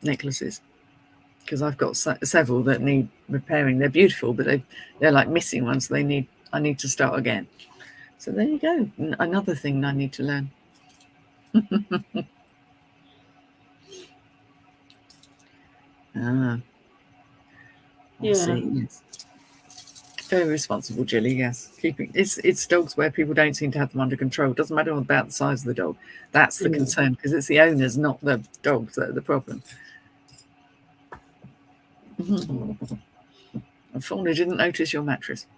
necklaces, because I've got several that need repairing. They're beautiful, but they're like missing ones. So I need to start again. So there you go. Another thing I need to learn. I see. Yes. Very responsible, Jilly. Yes, keeping it's dogs where people don't seem to have them under control. It doesn't matter about the size of the dog. That's the concern, because it's the owners, not the dogs, that are the problem. And Fauna didn't notice your mattress.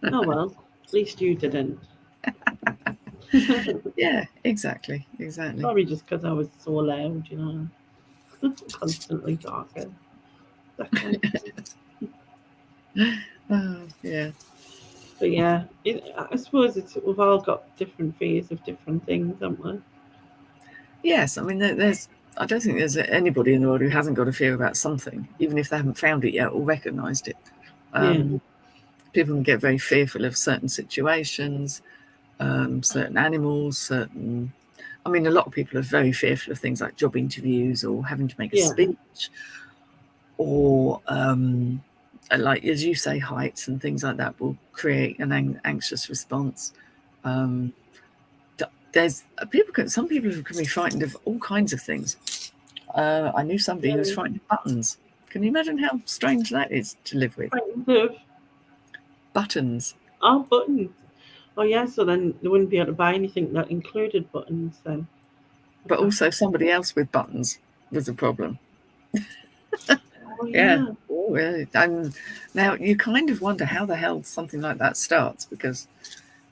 Oh well, at least you didn't. Yeah, exactly. Probably just because I was so loud, constantly talking. That kind of yeah. But yeah, I suppose we've all got different fears of different things, haven't we? Yes, I mean, I don't think there's anybody in the world who hasn't got a fear about something, even if they haven't found it yet or recognised it. People can get very fearful of certain situations, certain animals, I mean, a lot of people are very fearful of things like job interviews or having to make a speech, or like, as you say, heights and things like that will create an anxious response. Some people can be frightened of all kinds of things. I knew somebody who was frightened of buttons. Can you imagine how strange that is to live with? Frightened of buttons. Oh, buttons. Oh yeah, so then they wouldn't be able to buy anything that included buttons then. But also somebody else with buttons was a problem. Oh, yeah. Oh, really? And now you kind of wonder how the hell something like that starts, because,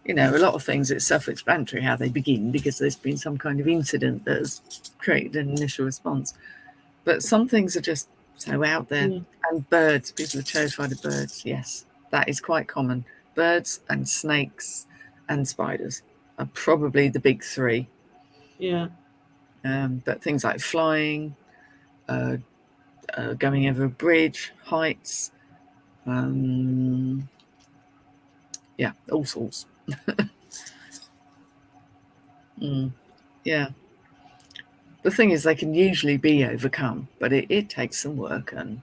a lot of things, it's self-explanatory how they begin, because there's been some kind of incident that has created an initial response. But some things are just so out there. Yeah. And birds, people are terrified of birds. Yes, that is quite common. Birds and snakes and spiders are probably the big three. Yeah. But things like flying, going over a bridge, heights, yeah, all sorts. Yeah. The thing is, they can usually be overcome, but it takes some work, and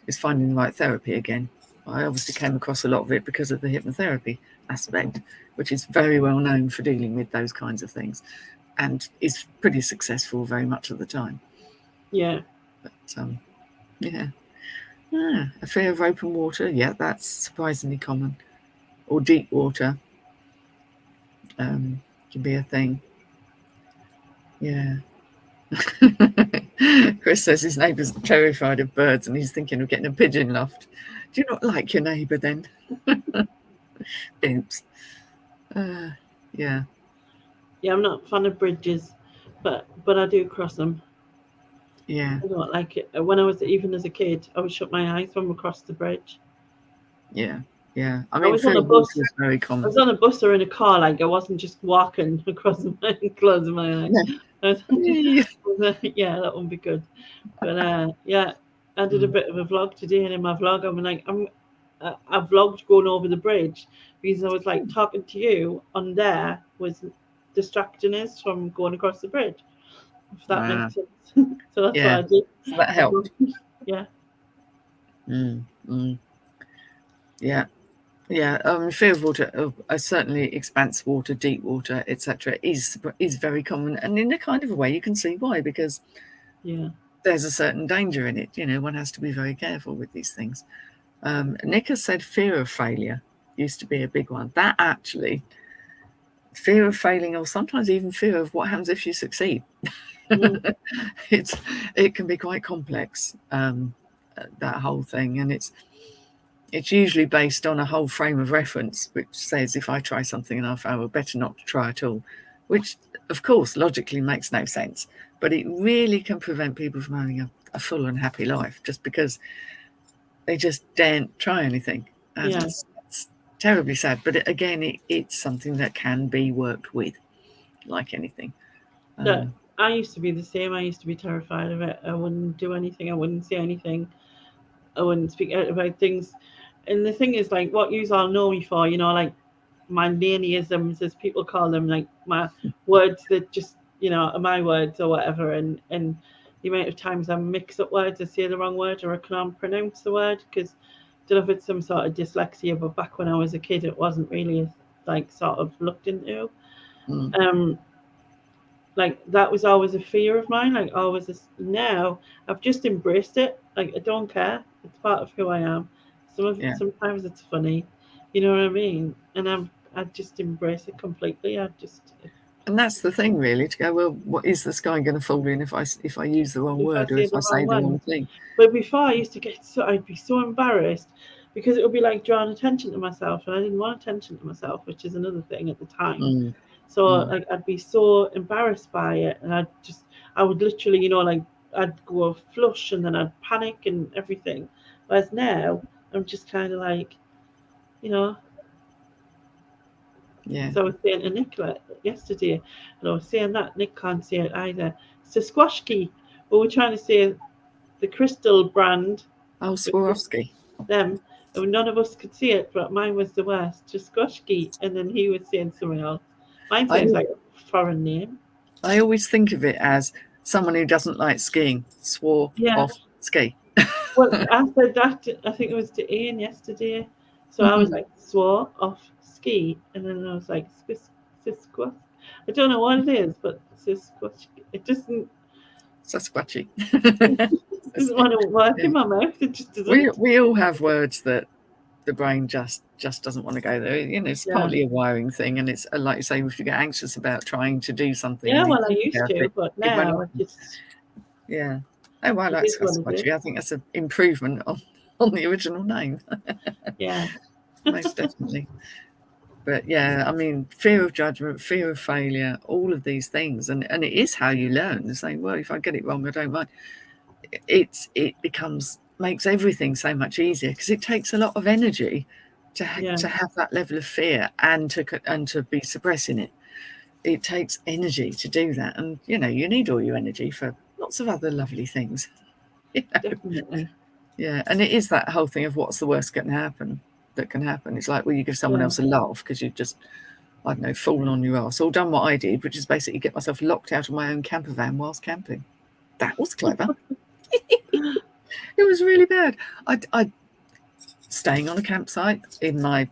it's finding the right therapy again. I obviously came across a lot of it because of the hypnotherapy aspect, which is very well known for dealing with those kinds of things, and is pretty successful very much of the time. Yeah. But a fear of open water, that's surprisingly common, or deep water can be a thing. Yeah. Chris says his neighbour's terrified of birds and he's thinking of getting a pigeon loft. Do you not like your neighbour then? Oops. Yeah, I'm not a fan of bridges, but I do cross them. Yeah. I don't like it. When I was, even as a kid, I would shut my eyes when we crossed the bridge. Yeah. I mean, was on a bus. Is very common. I was on a bus or in a car, like I wasn't just walking across closing my eyes. Yeah, that wouldn't be good. But I did a bit of a vlog today, and in my vlog, I vlogged going over the bridge because I was like talking to you on there was distracting us from going across the bridge. If that makes sense. So that's what I did. So that helped. Yeah. Yeah. Fear of water, certainly expanse water, deep water, etc., is very common, and in a kind of a way you can see why, because there's a certain danger in it. One has to be very careful with these things. Nick has said fear of failure used to be a big one. That actually, fear of failing, or sometimes even fear of what happens if you succeed. It can be quite complex, that whole thing, and it's usually based on a whole frame of reference which says if I try something and I fail, better not to try at all, which of course logically makes no sense, but it really can prevent people from having a full and happy life, just because They just daren't try anything. And Yeah. it's terribly sad. But again, it's something that can be worked with, like anything. Yeah, I used to be the same. I used to be terrified of it. I wouldn't do anything. I wouldn't say anything. I wouldn't speak out about things. And the thing is, like, what you all know me for, like my Laneyisms, as people call them, like my words that just, are my words or whatever. And the amount of times I mix up words, I say the wrong word or I can't pronounce the word because I don't know if it's some sort of dyslexia, but back when I was a kid, it wasn't really like sort of looked into. Mm. Like that was always a fear of mine, like always now I've just embraced it. Like I don't care, it's part of who I am. Sometimes it's funny, you know what I mean, and I just embrace it completely. And that's the thing, really, to go, well, what is the sky going to fall in if I use the wrong word or if I say the wrong thing? But before I used to I'd be so embarrassed because it would be like drawing attention to myself, and I didn't want attention to myself, which is another thing at the time. So like I'd be so embarrassed by it, and I would literally, like I'd go flush and then I'd panic and everything. Whereas now I'm just kind of like, Yeah. So I was saying to Nick yesterday, and I was saying that Nick can't say it either. It's a Swarovski, but we're trying to say the crystal brand. Oh, Swarovski. Them, and none of us could see it, but mine was the worst. Just Squashki, and then he was saying something else. Mine sounds like a foreign name. I always think of it as someone who doesn't like skiing. Swore off ski. Well, I said that, I think it was to Ian yesterday. So I was like, swore off ski, and then I was like, Sisquatch. I don't know what it is, but Sisquatch. It doesn't. Sasquatchy. Doesn't want to work in my mouth. It just doesn't. We all have words that the brain just doesn't want to go there. It's partly a wiring thing, and it's like you say, if you get anxious about trying to do something. Yeah, well, I used to, but now it just. Yeah. Oh, I like Sasquatchy. I think that's an improvement on the original name. Yeah. Most definitely. But yeah, I mean, fear of judgment, fear of failure, all of these things, and it is how you learn. The same, well, if I get it wrong, I don't mind. It makes everything so much easier because it takes a lot of energy to have that level of fear and to be suppressing it. It takes energy to do that, and you need all your energy for lots of other lovely things. Definitely. Yeah, and it is that whole thing of what's the worst that can happen. It's like, well, you give someone else a laugh because you've just, I don't know, fallen on your ass or done what I did, which is basically get myself locked out of my own camper van whilst camping. That was clever. It was really bad. I staying on a campsite in my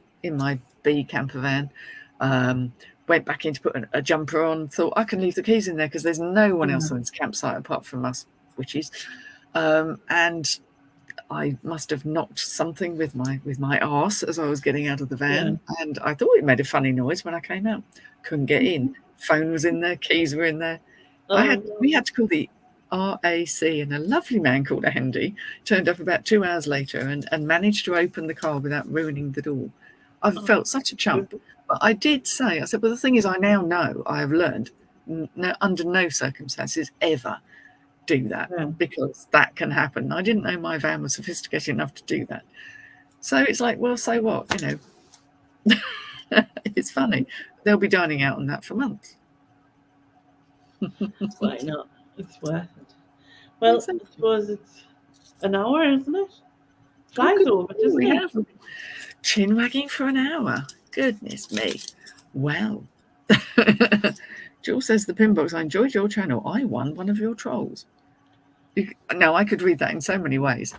B camper van. Went back in to put a jumper on. Thought I can leave the keys in there because there's no one else on this campsite apart from us witches. And I must have knocked something with my arse as I was getting out of the van, and I thought it made a funny noise when I came out. Couldn't get in. Phone was in there. Keys were in there. We had to call the RAC, and a lovely man called Andy turned up about 2 hours later and managed to open the car without ruining the door. I felt such a chump, but I did say, I said, well, the thing is, I now know, I have learned, under no circumstances ever do that because that can happen. I didn't know my van was sophisticated enough to do that. So it's like, well, so what? It's funny. They'll be dining out on that for months. Why not? It's worth it. Well, I suppose it's an hour, isn't it? Flies over, doesn't it? Chin wagging for an hour. Goodness me. Well. Jules says, the Pinbox, I enjoyed your channel. I won one of your trolls. Now, I could read that in so many ways.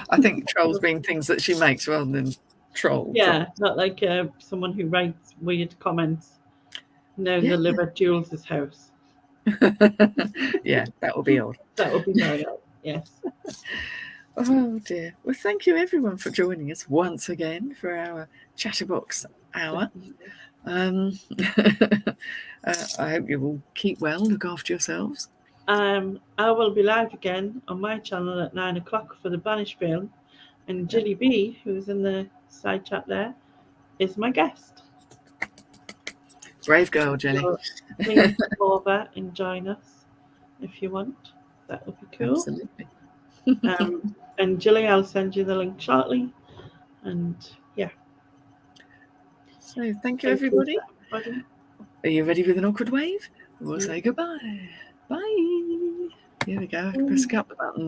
I think trolls being things that she makes rather than trolls. Yeah, not like someone who writes weird comments. No, they live at Jules's house. Yeah, that would be odd. That would be very odd, yes. Oh, dear. Well, thank you, everyone, for joining us once again for our Chatterbox hour. I hope you will keep well, look after yourselves. I will be live again on my channel at 9 o'clock for the Banish film, and Jilly B, who's in the side chat there, is my guest. Brave girl, Jelly. So please come over and join us if you want. That would be cool. Absolutely. And Julie, I'll send you the link shortly. And yeah. So thank you, everybody. everybody. Are you ready with an awkward wave? We'll say goodbye. Bye. Here we go. I can press a couple of buttons.